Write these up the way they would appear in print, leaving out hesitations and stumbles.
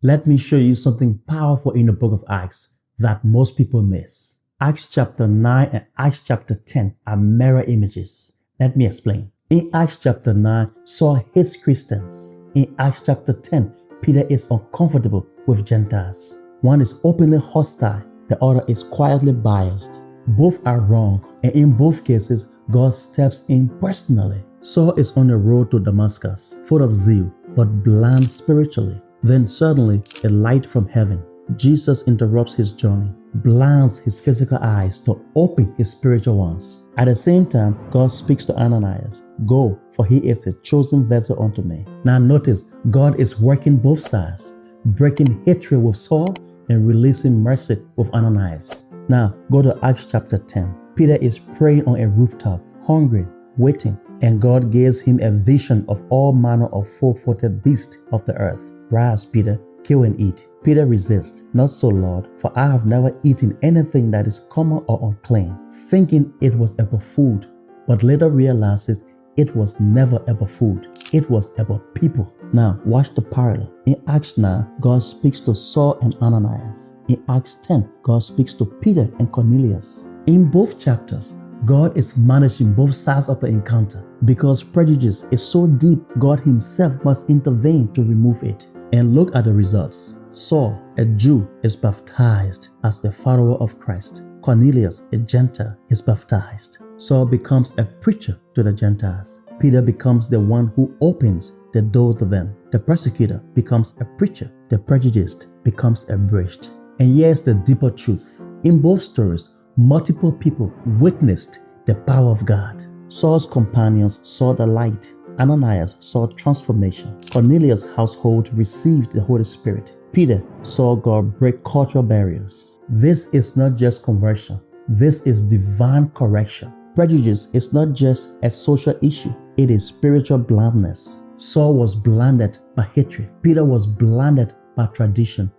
Let me show you something powerful in the book of Acts that most people miss. Acts chapter 9 and Acts chapter 10 are mirror images. Let me explain. In Acts chapter 9, Saul hates Christians. In Acts chapter 10, Peter is uncomfortable with Gentiles. One is openly hostile, the other is quietly biased. Both are wrong, and in both cases, God steps in personally. Saul is on the road to Damascus, full of zeal, but blind spiritually. Then suddenly, a light from heaven. Jesus interrupts his journey, blinds his physical eyes to open his spiritual ones. At the same time, God speaks to Ananias, "Go, for he is a chosen vessel unto me." Now notice, God is working both sides, breaking hatred with Saul and releasing mercy with Ananias. Now go to Acts chapter 10. Peter is praying on a rooftop, hungry, waiting, and God gives him a vision of all manner of four-footed beasts of the earth. "Rise, Peter, kill and eat." Peter resists. "Not so, Lord, for I have never eaten anything that is common or unclean," thinking it was about food, but later realizes it was never about food. It was about people. Now, watch the parallel. In Acts 9, God speaks to Saul and Ananias. In Acts 10, God speaks to Peter and Cornelius. In both chapters, God is managing both sides of the encounter. Because prejudice is so deep, God himself must intervene to remove it. And look at the results. Saul, a Jew, is baptized as a follower of Christ. Cornelius, a Gentile, is baptized. Saul becomes a preacher to the Gentiles. Peter becomes the one who opens the door to them. The persecutor becomes a preacher. The prejudiced becomes a breached. And here's the deeper truth. In both stories, multiple people witnessed the power of God. Saul's companions saw the light. Ananias saw transformation. Cornelius' household received the Holy Spirit. Peter saw God break cultural barriers. This is not just conversion. This is divine correction. Prejudice is not just a social issue. It is spiritual blindness. Saul was blinded by hatred. Peter was blinded by tradition.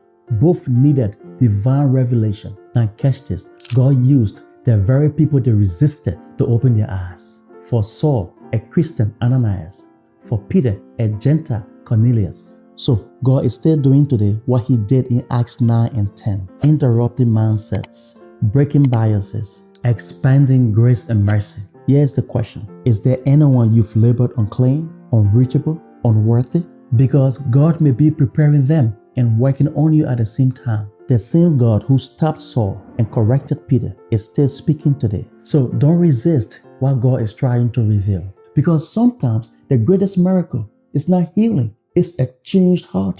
Both needed divine revelation. Now catch this. God used the very people they resisted to open their eyes. For Saul, a Christian, Ananias. For Peter, a Gentile, Cornelius. So God is still doing today what he did in Acts 9 and 10. Interrupting mindsets, breaking biases, expanding grace and mercy. Here's the question. Is there anyone you've labored unclean, unreachable, unworthy? Because God may be preparing them and working on you at the same time. The same God who stopped Saul and corrected Peter is still speaking today. So don't resist what God is trying to reveal. Because sometimes the greatest miracle is not healing, it's a changed heart.